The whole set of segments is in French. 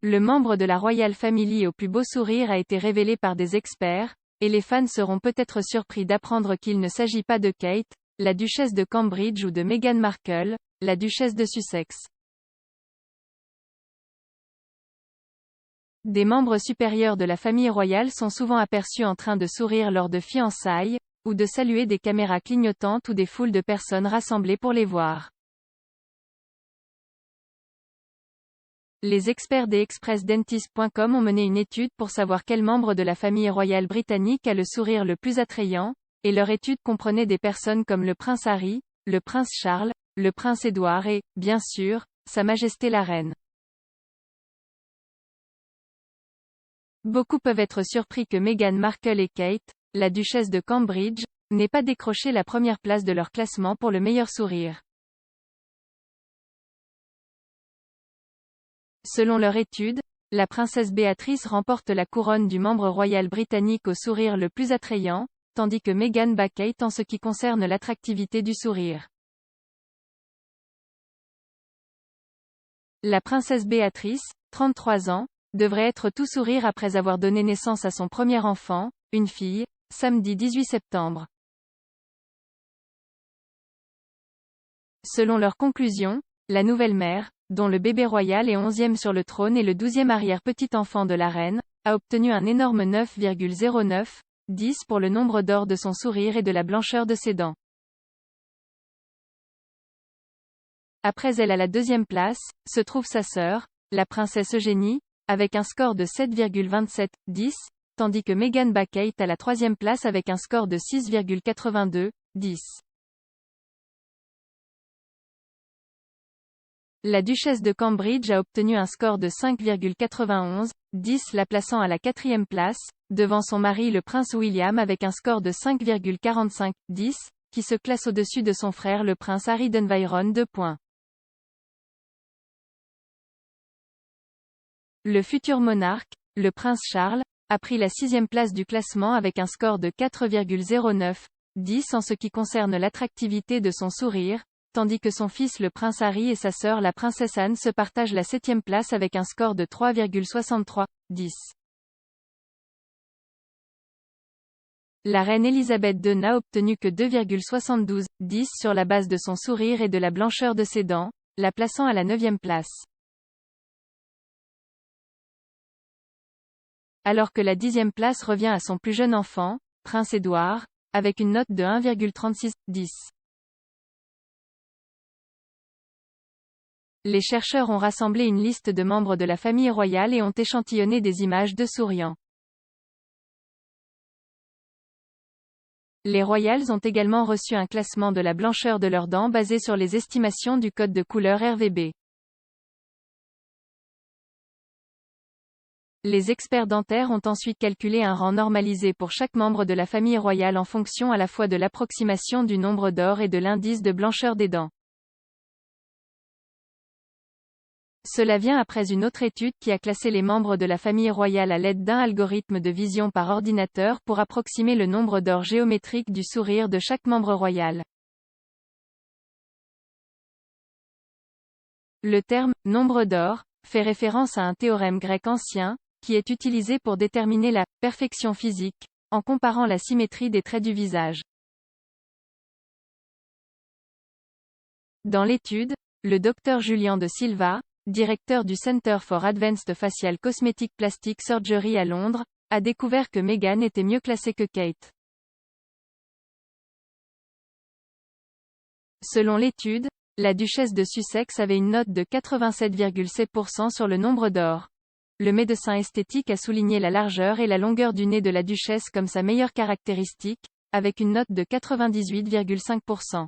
Le membre de la Royal Family au plus beau sourire a été révélé par des experts, et les fans seront peut-être surpris d'apprendre qu'il ne s'agit pas de Kate, la duchesse de Cambridge ou de Meghan Markle, la duchesse de Sussex. Des membres supérieurs de la famille royale sont souvent aperçus en train de sourire lors de fiançailles, ou de saluer des caméras clignotantes ou des foules de personnes rassemblées pour les voir. Les experts des expressdentist.com ont mené une étude pour savoir quel membre de la famille royale britannique a le sourire le plus attrayant, et leur étude comprenait des personnes comme le prince Harry, le prince Charles, le prince Édouard et, bien sûr, Sa Majesté la Reine. Beaucoup peuvent être surpris que Meghan Markle et Kate, la duchesse de Cambridge, n'aient pas décroché la première place de leur classement pour le meilleur sourire. Selon leur étude, la princesse Béatrice remporte la couronne du membre royal britannique au sourire le plus attrayant, tandis que Meghan bat Kate en ce qui concerne l'attractivité du sourire. La princesse Béatrice, 33 ans, devrait être tout sourire après avoir donné naissance à son premier enfant, une fille, samedi 18 septembre. Selon leur conclusion, la nouvelle mère, dont le bébé royal est 11e sur le trône et le 12e arrière-petit-enfant de la reine, a obtenu un énorme 9,09/10 pour le nombre d'or de son sourire et de la blancheur de ses dents. Après elle à la deuxième place, se trouve sa sœur, la princesse Eugénie, avec un score de 7,27/10, tandis que Meghan bat Kate à la troisième place avec un score de 6,82/10. La duchesse de Cambridge a obtenu un score de 5,91/10 la plaçant à la quatrième place, devant son mari le prince William avec un score de 5,45/10, qui se classe au-dessus de son frère le prince Harry d'Environ 2 points. Le futur monarque, le prince Charles, a pris la sixième place du classement avec un score de 4,09/10 en ce qui concerne l'attractivité de son sourire, tandis que son fils le prince Harry et sa sœur la princesse Anne se partagent la septième place avec un score de 3,63/10. La reine Elisabeth II n'a obtenu que 2,72/10 sur la base de son sourire et de la blancheur de ses dents, la plaçant à la neuvième place. Alors que la 10e place revient à son plus jeune enfant, prince Édouard, avec une note de 1,36/10. Les chercheurs ont rassemblé une liste de membres de la famille royale et ont échantillonné des images de souriants. Les royals ont également reçu un classement de la blancheur de leurs dents basé sur les estimations du code de couleur RVB. Les experts dentaires ont ensuite calculé un rang normalisé pour chaque membre de la famille royale en fonction à la fois de l'approximation du nombre d'or et de l'indice de blancheur des dents. Cela vient après une autre étude qui a classé les membres de la famille royale à l'aide d'un algorithme de vision par ordinateur pour approximer le nombre d'or géométrique du sourire de chaque membre royal. Le terme « nombre d'or » fait référence à un théorème grec ancien, qui est utilisé pour déterminer la « perfection physique », en comparant la symétrie des traits du visage. Dans l'étude, le Dr Julian de Silva, directeur du Center for Advanced Facial Cosmetic Plastic Surgery à Londres, a découvert que Meghan était mieux classée que Kate. Selon l'étude, la duchesse de Sussex avait une note de 87,7% sur le nombre d'or. Le médecin esthétique a souligné la largeur et la longueur du nez de la duchesse comme sa meilleure caractéristique, avec une note de 98,5%.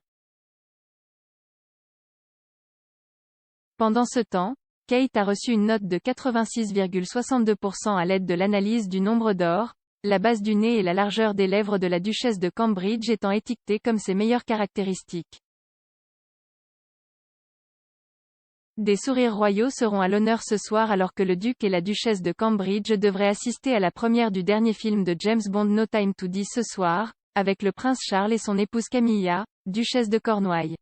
Pendant ce temps, Kate a reçu une note de 86,62% à l'aide de l'analyse du nombre d'or, la base du nez et la largeur des lèvres de la duchesse de Cambridge étant étiquetées comme ses meilleures caractéristiques. Des sourires royaux seront à l'honneur ce soir alors que le duc et la duchesse de Cambridge devraient assister à la première du dernier film de James Bond No Time to Die ce soir, avec le prince Charles et son épouse Camilla, duchesse de Cornouailles.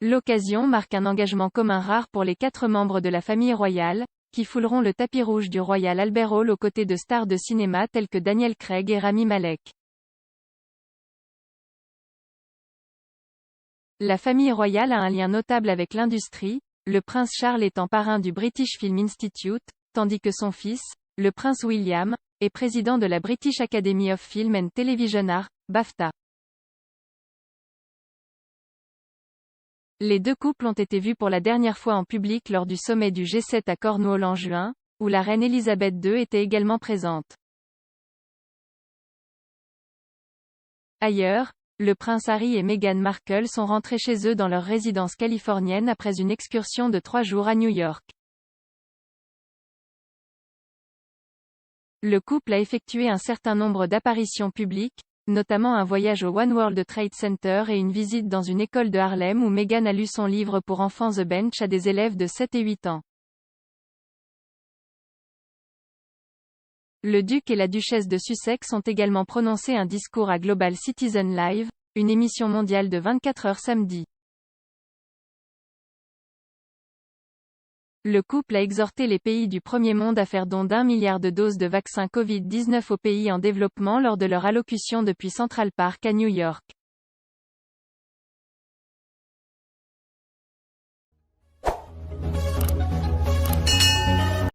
L'occasion marque un engagement commun rare pour les 4 membres de la famille royale, qui fouleront le tapis rouge du Royal Albert Hall aux côtés de stars de cinéma tels que Daniel Craig et Rami Malek. La famille royale a un lien notable avec l'industrie, le prince Charles étant parrain du British Film Institute, tandis que son fils, le prince William, est président de la British Academy of Film and Television Arts, BAFTA. Les deux couples ont été vus pour la dernière fois en public lors du sommet du G7 à Cornwall en juin, où la reine Elisabeth II était également présente. Ailleurs, le prince Harry et Meghan Markle sont rentrés chez eux dans leur résidence californienne après une excursion de 3 jours à New York. Le couple a effectué un certain nombre d'apparitions publiques, notamment un voyage au One World Trade Center et une visite dans une école de Harlem où Meghan a lu son livre pour enfants The Bench à des élèves de 7 et 8 ans. Le duc et la duchesse de Sussex ont également prononcé un discours à Global Citizen Live, une émission mondiale de 24 heures samedi. Le couple a exhorté les pays du premier monde à faire don d'1 milliard de doses de vaccins Covid-19 aux pays en développement lors de leur allocution depuis Central Park à New York.